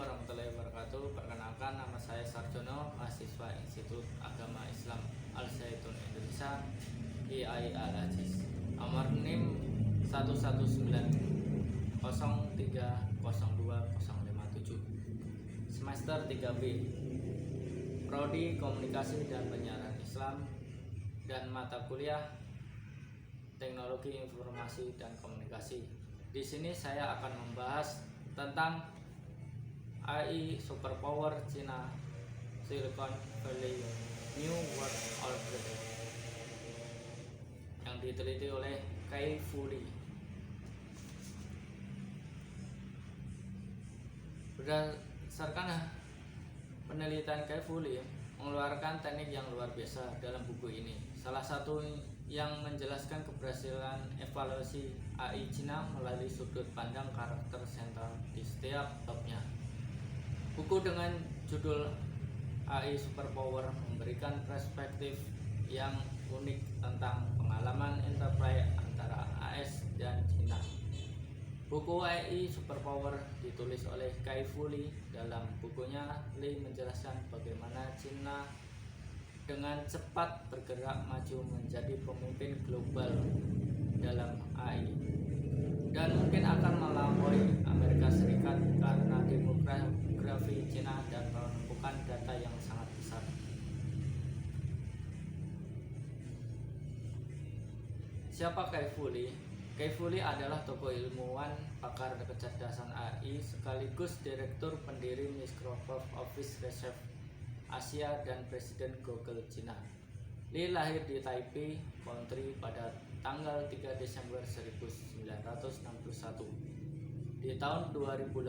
warahmatullahi wabarakatuh. Perkenalkan, nama saya Sarjono, mahasiswa Institut Agama Islam Al Zaitun Indonesia, IAI Al Aziz. Nomor NIM 11903020057. Semester 3B. Prodi Komunikasi dan Penyiaran Islam dan mata kuliah Teknologi Informasi dan Komunikasi. Di sini saya akan membahas tentang AI Superpower China Silicon Valley New World Order yang diteliti oleh Kai Fu Lee. Berdasarkan penelitian Kai Fu Lee mengeluarkan teknik yang luar biasa dalam buku ini. Salah satu yang menjelaskan keberhasilan evaluasi AI Cina melalui sudut pandang karakter sentral di setiap babnya. Buku dengan judul AI Superpower memberikan perspektif yang unik tentang pengalaman interplay antara AS dan Cina. Buku AI Superpower ditulis oleh Kai Fu Lee. Dalam bukunya, Lee menjelaskan bagaimana Cina dengan cepat bergerak maju menjadi pemimpin global dalam AI dan mungkin akan melampaui Amerika Serikat karena demografi Cina dan penumpukan data yang sangat besar. Siapa Kai Fu Lee? Kai Fu Lee adalah tokoh ilmuwan, pakar kecerdasan AI, sekaligus direktur pendiri Microsoft Office Research Asia dan Presiden Google Cina. Lee lahir di Taipei, Country pada tanggal 3 Desember 1961. Di tahun 2018,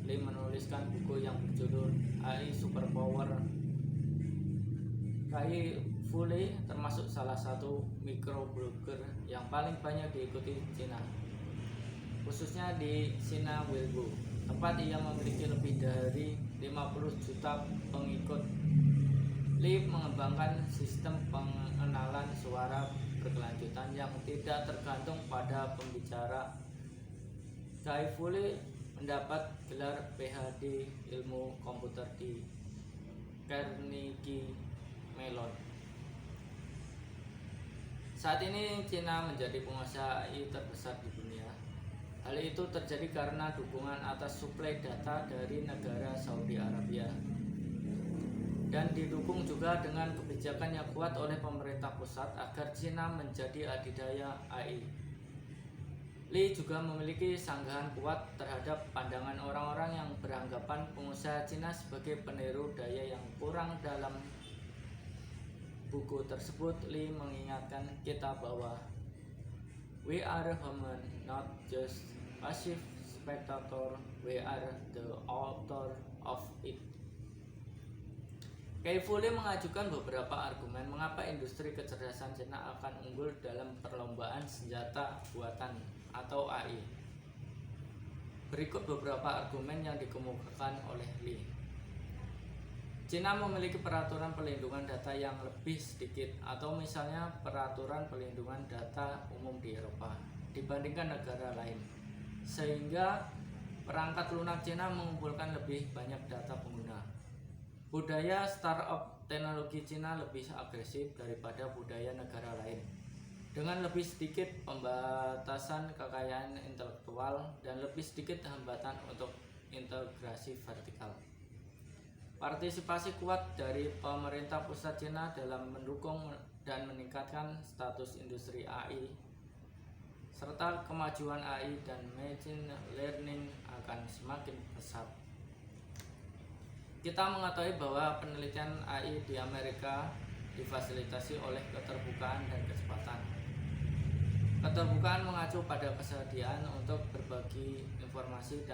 Lee menuliskan buku yang berjudul AI Superpower. Kai Fu Lee termasuk salah satu microblogger yang paling banyak diikuti Cina, khususnya di Sina Weibo. Tempat ia memiliki lebih dari 50 juta pengikut. Lee mengembangkan sistem pengenalan suara berkelanjutan yang tidak tergantung pada pembicara. Kai Fu Lee mendapat gelar PhD ilmu komputer di Carnegie Mellon. Saat ini Cina menjadi penguasa AI terbesar di dunia. Hal itu terjadi karena dukungan atas suplai data dari negara Saudi Arabia dan didukung juga dengan kebijakan yang kuat oleh pemerintah pusat agar Cina menjadi adidaya AI. Lee juga memiliki sanggahan kuat terhadap pandangan orang-orang yang beranggapan pengusaha Cina sebagai peniru daya yang kurang. Dalam buku tersebut, Lee mengingatkan kita bahwa we are human, not just passive spectator, we are the author of it. Kai Fu Lee mengajukan beberapa argumen mengapa industri kecerdasan Cina akan unggul dalam perlombaan senjata buatan atau AI. Berikut beberapa argumen yang dikemukakan oleh Lee. Cina memiliki peraturan pelindungan data yang lebih sedikit, atau misalnya peraturan pelindungan data umum di Eropa dibandingkan negara lain, sehingga perangkat lunak Cina mengumpulkan lebih banyak data pengguna. Budaya startup teknologi Cina lebih agresif daripada budaya negara lain, dengan lebih sedikit pembatasan kekayaan intelektual dan lebih sedikit hambatan untuk integrasi vertikal. Partisipasi kuat dari pemerintah pusat Cina dalam mendukung dan meningkatkan status industri AI serta kemajuan AI dan machine learning akan semakin pesat. Kita mengetahui bahwa penelitian AI di Amerika difasilitasi oleh keterbukaan dan kecepatan. Keterbukaan mengacu pada kesediaan untuk berbagi informasi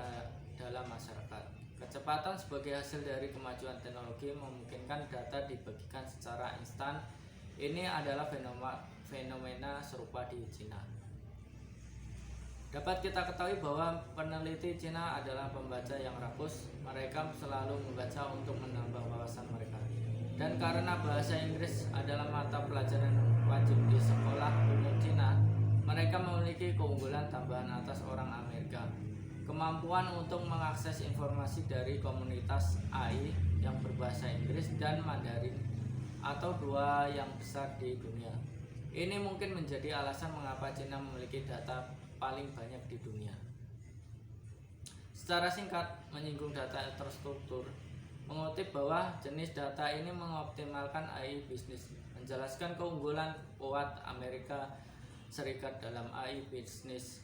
dalam masyarakat. Kecepatan sebagai hasil dari kemajuan teknologi memungkinkan data dibagikan secara instan. Ini adalah fenomena serupa di Cina. Dapat kita ketahui bahwa peneliti Cina adalah pembaca yang rakus. Mereka selalu membaca untuk menambah wawasan mereka. Dan karena bahasa Inggris adalah mata pelajaran wajib di sekolah umum Cina, mereka memiliki keunggulan tambahan atas orang Amerika. kemampuan untuk mengakses informasi dari komunitas AI yang berbahasa Inggris dan Mandarin atau dua yang besar di dunia. Ini mungkin menjadi alasan mengapa Cina memiliki data paling banyak di dunia. Secara singkat, menyinggung data terstruktur, mengutip bahwa jenis data ini mengoptimalkan AI bisnis, menjelaskan keunggulan kuat Amerika Serikat dalam AI bisnis.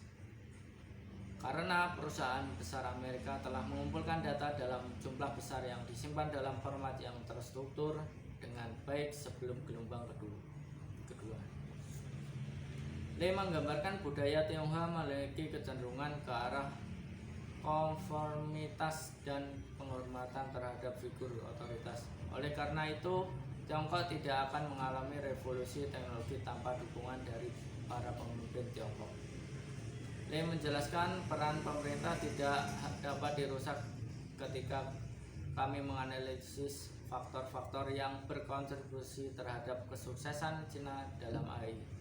Karena perusahaan besar Amerika telah mengumpulkan data dalam jumlah besar yang disimpan dalam format yang terstruktur dengan baik sebelum gelombang kedua. Lee menggambarkan budaya Tionghoa memiliki kecenderungan ke arah konformitas dan penghormatan terhadap figur otoritas. Oleh karena itu, Tiongkok tidak akan mengalami revolusi teknologi tanpa dukungan dari para pemimpin Tiongkok. Lee menjelaskan peran pemerintah tidak dapat dirusak ketika kami menganalisis faktor-faktor yang berkontribusi terhadap kesuksesan Cina dalam AI.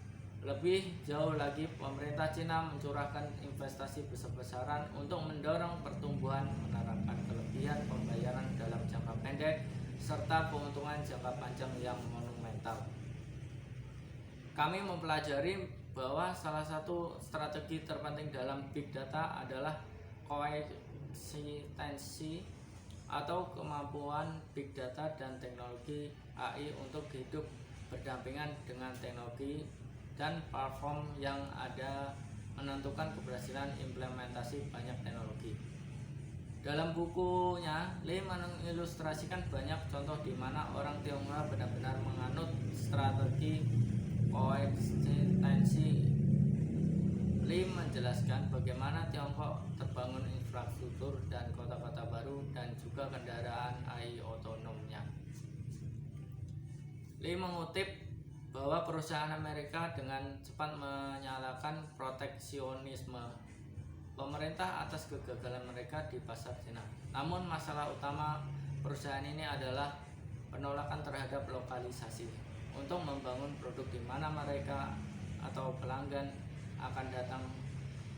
Lebih jauh lagi, pemerintah Cina mencurahkan investasi besar-besaran untuk mendorong pertumbuhan, menerapkan kelebihan pembayaran dalam jangka pendek, serta keuntungan jangka panjang yang monumental. Kami mempelajari bahwa salah satu strategi terpenting dalam big data adalah koeksistensi atau kemampuan big data dan teknologi AI untuk hidup berdampingan dengan teknologi dan platform yang ada menentukan keberhasilan implementasi banyak teknologi. Dalam bukunya, Lee mengilustrasikan banyak contoh di mana orang Tionghoa benar-benar menganut strategi koeksistensi. Lee menjelaskan bagaimana Tiongkok terbangun infrastruktur dan kota-kota baru dan juga kendaraan AI otonomnya. Lee mengutip bahwa perusahaan Amerika dengan cepat menyalahkan proteksionisme pemerintah atas kegagalan mereka di pasar Cina. Namun masalah utama perusahaan ini adalah penolakan terhadap lokalisasi. Untuk membangun produk di mana mereka atau pelanggan akan datang,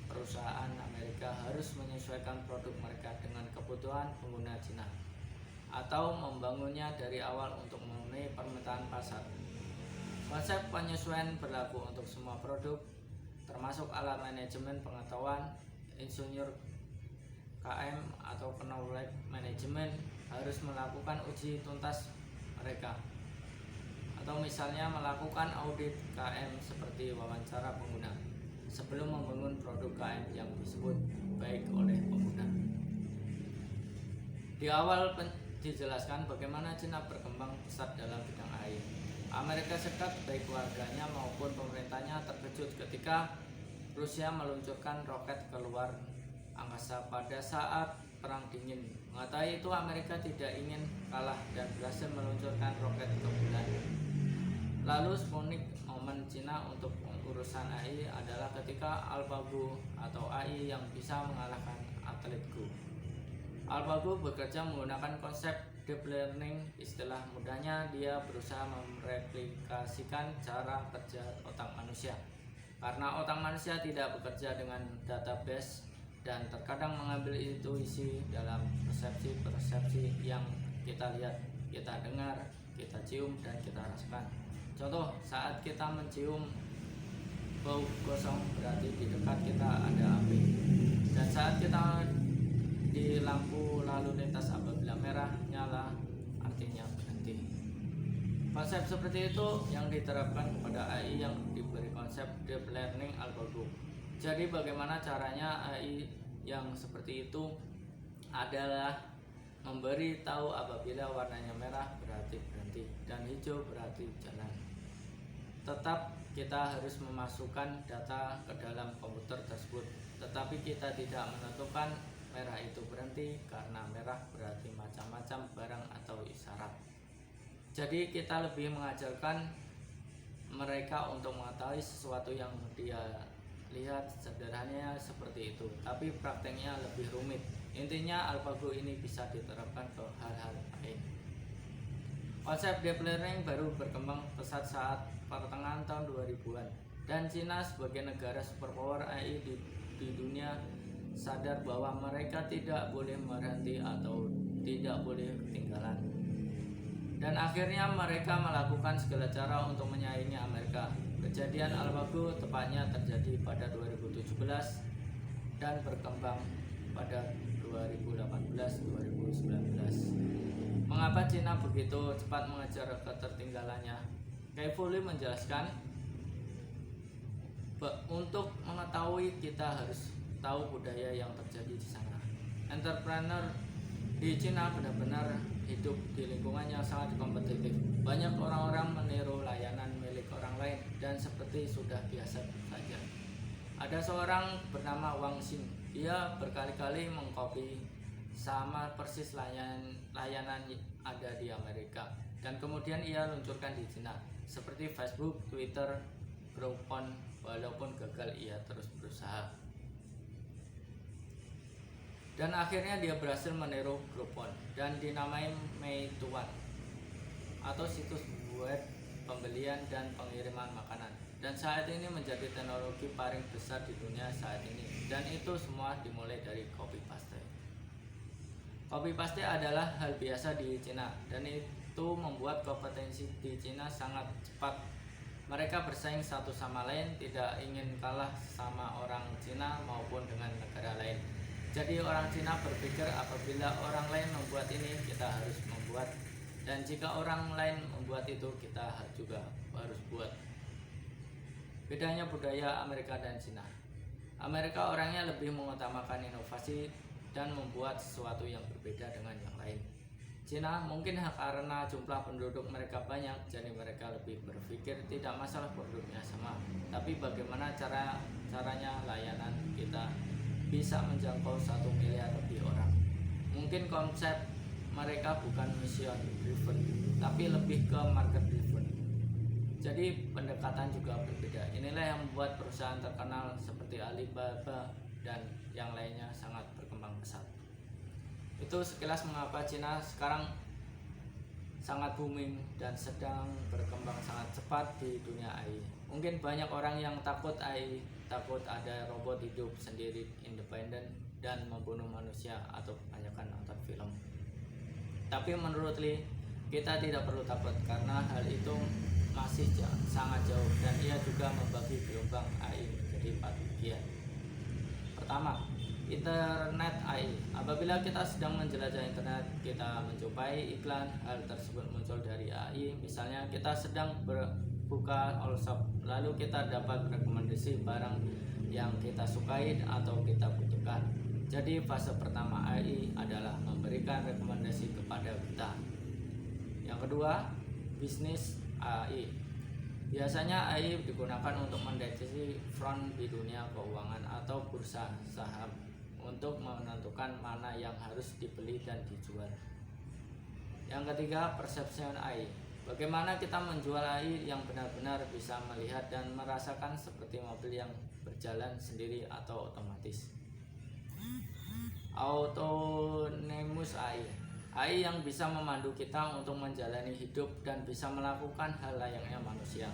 perusahaan Amerika harus menyesuaikan produk mereka dengan kebutuhan pengguna Cina atau membangunnya dari awal untuk memenuhi permintaan pasar. Konsep penyesuaian berlaku untuk semua produk, termasuk alat manajemen pengetahuan, insinyur KM atau knowledge management harus melakukan uji tuntas mereka, atau misalnya melakukan audit KM seperti wawancara pengguna sebelum membangun produk KM yang disebut baik oleh pengguna. Di awal dijelaskan bagaimana Cina berkembang pesat dalam bidang AI. Amerika Serikat baik warganya maupun pemerintahnya terkejut ketika Rusia meluncurkan roket ke luar angkasa pada saat Perang Dingin. Mengetahui itu, Amerika tidak ingin kalah dan berhasil meluncurkan roket ke bulan. Lalu Sputnik, momen Cina untuk urusan AI adalah ketika AlphaGo atau AI yang bisa mengalahkan atlet Go. AlphaGo bekerja menggunakan konsep deep learning. Istilah mudahnya, dia berusaha mereplikasikan cara kerja otak manusia. Karena otak manusia tidak bekerja dengan database dan terkadang mengambil intuisi dalam persepsi-persepsi yang kita lihat, kita dengar, kita cium, dan kita rasakan. Contoh, saat kita mencium bau gosong berarti di dekat kita ada api. Dan saat kita di lampu lalu lintas apabila merah nyala artinya berhenti. Konsep seperti itu yang diterapkan kepada AI yang diberi konsep deep learning AlphaGo. Jadi bagaimana caranya AI yang seperti itu adalah memberi tahu apabila warnanya merah berarti berhenti dan hijau berarti jalan. Tetap kita harus memasukkan data ke dalam komputer tersebut, tetapi kita tidak menentukan merah itu berhenti karena merah berarti macam-macam barang atau isyarat. Jadi kita lebih mengajarkan mereka untuk mengetahui sesuatu yang dia lihat sederhananya seperti itu, tapi prakteknya lebih rumit. Intinya AlphaGo ini bisa diterapkan ke hal-hal lain. Konsep deep learning baru berkembang pesat saat pertengahan tahun 2000-an, dan Cina sebagai negara superpower AI di dunia sadar bahwa mereka tidak boleh berhenti atau tidak boleh ketinggalan. Dan akhirnya mereka melakukan segala cara untuk menyaingi Amerika. Kejadian AlphaGo tepatnya terjadi pada 2017 dan berkembang pada 2018-2019. Mengapa Cina begitu cepat mengejar ketertinggalannya? Kai-Fu Lee menjelaskan, untuk mengetahui kita harus tahu budaya yang terjadi di sana. Entrepreneur di Cina benar-benar hidup di lingkungan yang sangat kompetitif. Banyak orang-orang meniru layanan milik orang lain dan seperti sudah biasa saja. Ada seorang bernama Wang Xing. Dia berkali-kali mengcopy sama persis layanan ada di Amerika dan kemudian ia luncurkan di Cina seperti Facebook, Twitter, Groupon. Walaupun gagal, ia terus berusaha. Dan akhirnya dia berhasil meniru Groupon dan dinamai Meituan atau situs web pembelian dan pengiriman makanan. Dan saat ini menjadi teknologi paling besar di dunia saat ini. Dan itu semua dimulai dari copy paste. Copy paste adalah hal biasa di Cina dan itu membuat kompetensi di Cina sangat cepat. Mereka bersaing satu sama lain, tidak ingin kalah sama orang Cina maupun dengan negara lain. Jadi orang Cina berpikir apabila orang lain membuat ini, kita harus membuat. Dan jika orang lain membuat itu, kita juga harus buat. Bedanya budaya Amerika dan Cina. Amerika orangnya lebih mengutamakan inovasi dan membuat sesuatu yang berbeda dengan yang lain. Cina mungkin karena jumlah penduduk mereka banyak, jadi mereka lebih berpikir tidak masalah produknya sama, tapi bagaimana caranya layanan kita bisa menjangkau 1 miliar lebih orang. Mungkin konsep mereka bukan mission driven, tapi lebih ke market driven. Jadi pendekatan juga berbeda. Inilah yang membuat perusahaan terkenal seperti Alibaba dan yang lainnya sangat berkembang pesat. Itu sekilas mengapa Cina sekarang sangat booming dan sedang berkembang sangat cepat di dunia AI. Mungkin banyak orang yang takut AI, takut ada robot hidup sendiri, independen dan membunuh manusia atau kebanyakan nonton film. Tapi menurut Lee, kita tidak perlu takut karena hal itu masih sangat jauh dan ia juga membagi gelombang AI menjadi 4 bagian. Pertama, internet AI. Apabila kita sedang menjelajah internet, kita menjumpai iklan, hal tersebut muncul dari AI. Misalnya kita sedang berbuka all shop, lalu kita dapat rekomendasi barang yang kita sukai atau kita butuhkan. Jadi fase pertama AI adalah memberikan rekomendasi kepada kita. Yang kedua, bisnis AI. Biasanya AI digunakan untuk mendeteksi front di dunia keuangan atau bursa saham untuk menentukan mana yang harus dibeli dan dijual. Yang ketiga, perception AI. Bagaimana kita menjual AI yang benar-benar bisa melihat dan merasakan seperti mobil yang berjalan sendiri atau otomatis. Autonomous AI. AI yang bisa memandu kita untuk menjalani hidup dan bisa melakukan hal layaknya manusia.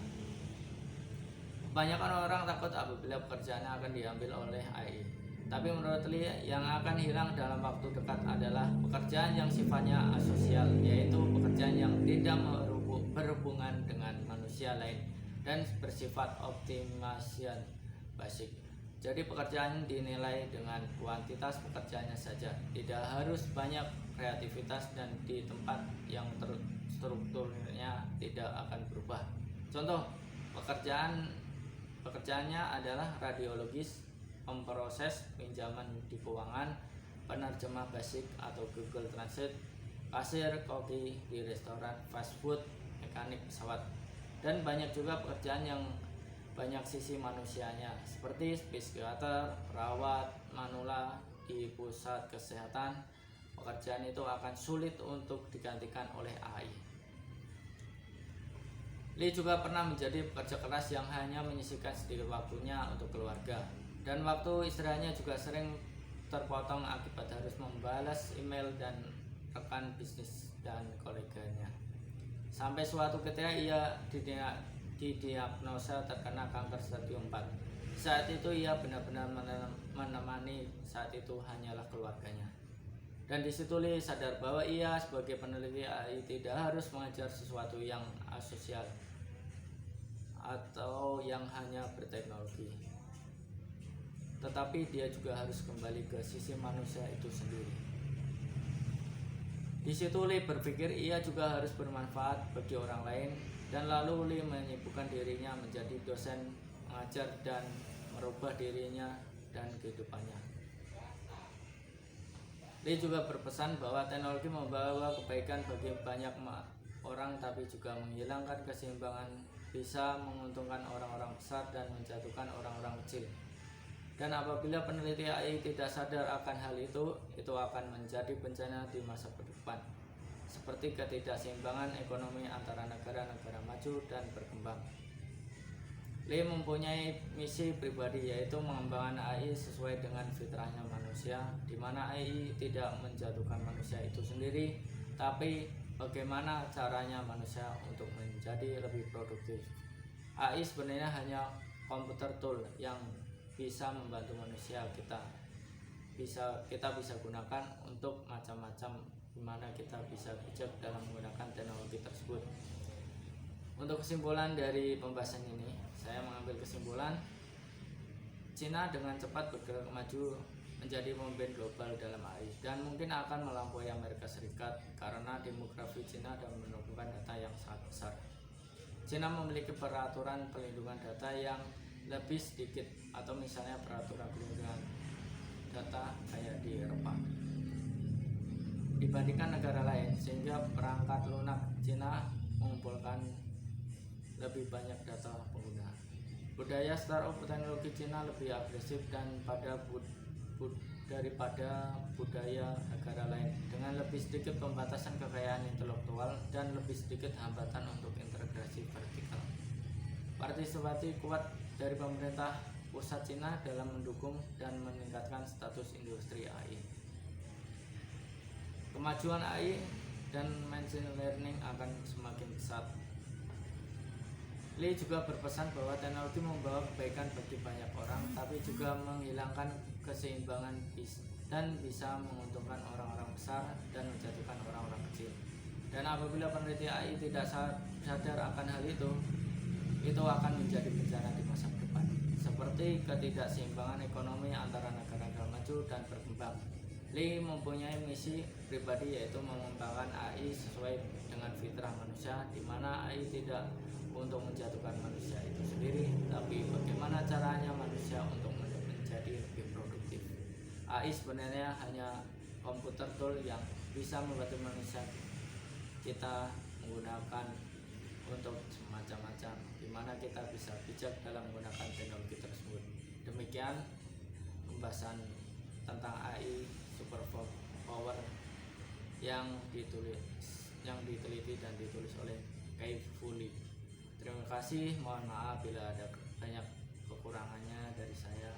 Kebanyakan orang takut apabila pekerjaannya akan diambil oleh AI. Tapi menurut Lee, yang akan hilang dalam waktu dekat adalah pekerjaan yang sifatnya asosial, yaitu pekerjaan yang tidak berhubungan dengan manusia lain dan bersifat optimasian basic. Jadi pekerjaan dinilai dengan kuantitas pekerjaannya saja, tidak harus banyak kreativitas dan di tempat yang strukturnya tidak akan berubah. Contoh, pekerjaannya adalah radiologis, pemproses pinjaman di keuangan, penerjemah basic atau Google Translate, kasir kopi di restoran fast food, mekanik pesawat, dan banyak juga pekerjaan yang banyak sisi manusianya seperti psikiater, perawat, manula di pusat kesehatan. Pekerjaan itu akan sulit untuk digantikan oleh AI. Lee juga pernah menjadi pekerja keras yang hanya menyisihkan sedikit waktunya untuk keluarga, dan waktu istirahatnya juga sering terpotong akibat harus membalas email dan rekan bisnis dan koleganya. Sampai suatu ketika ia didiagnosa terkena kanker stadium 4. Saat itu ia benar-benar menemani, saat itu hanyalah keluarganya. Dan di situ Lee sadar bahwa ia sebagai peneliti AI tidak harus mengajar sesuatu yang asosial atau yang hanya berteknologi, tetapi dia juga harus kembali ke sisi manusia itu sendiri. Di situ Lee berpikir ia juga harus bermanfaat bagi orang lain, dan lalu Lee menyibukkan dirinya menjadi dosen mengajar dan merubah dirinya dan kehidupannya. Lee juga berpesan bahwa teknologi membawa kebaikan bagi banyak orang, tapi juga menghilangkan keseimbangan, bisa menguntungkan orang-orang besar dan menjatuhkan orang-orang kecil. Dan apabila peneliti AI tidak sadar akan hal itu akan menjadi bencana di masa depan, seperti ketidakseimbangan ekonomi antara negara-negara maju dan berkembang. Lee mempunyai misi pribadi, yaitu mengembangkan AI sesuai dengan fitrahnya manusia, di mana AI tidak menjatuhkan manusia itu sendiri, tapi bagaimana caranya manusia untuk menjadi lebih produktif. AI sebenarnya hanya komputer tool yang bisa membantu manusia. Kita bisa gunakan untuk macam-macam, dimana kita bisa bijak dalam menggunakan teknologi tersebut. Untuk kesimpulan dari pembahasan ini, saya mengambil kesimpulan Cina dengan cepat bergerak maju menjadi pemimpin global dalam AI, dan mungkin akan melampaui Amerika Serikat karena demografi Cina dan menumbuhkan data yang sangat besar. Cina memiliki peraturan pelindungan data yang lebih sedikit, atau misalnya peraturan pelindungan data kayak di Eropa dibandingkan negara lain, sehingga perangkat lunak Cina mengumpulkan lebih banyak data pengguna. Budaya startup teknologi Cina lebih agresif dan daripada budaya negara lain, dengan lebih sedikit pembatasan kekayaan intelektual dan lebih sedikit hambatan untuk integrasi vertikal. Partisipasi kuat dari pemerintah pusat Cina dalam mendukung dan meningkatkan status industri AI. Kemajuan AI dan machine learning akan semakin pesat. Lee juga berpesan bahwa teknologi membawa kebaikan bagi banyak orang, tapi juga menghilangkan keseimbangan dan bisa menguntungkan orang-orang besar dan menjatuhkan orang-orang kecil. Dan apabila peneliti AI tidak sadar akan hal itu akan menjadi bencana di masa depan, seperti ketidakseimbangan ekonomi antara negara-negara maju dan berkembang. Lee mempunyai misi pribadi, yaitu mengembangkan AI sesuai dengan fitrah manusia, di mana AI tidak untuk menjatuhkan manusia itu sendiri, tapi bagaimana caranya manusia untuk menjadi lebih produktif. AI sebenarnya hanya komputer tool yang bisa membantu manusia kita menggunakan untuk semacam-macam, di mana kita bisa bijak dalam menggunakan teknologi tersebut. Demikian pembahasan tentang AI super power yang diteliti dan ditulis oleh Kai-Fu Lee. Terima kasih, mohon maaf bila ada banyak kekurangannya dari saya.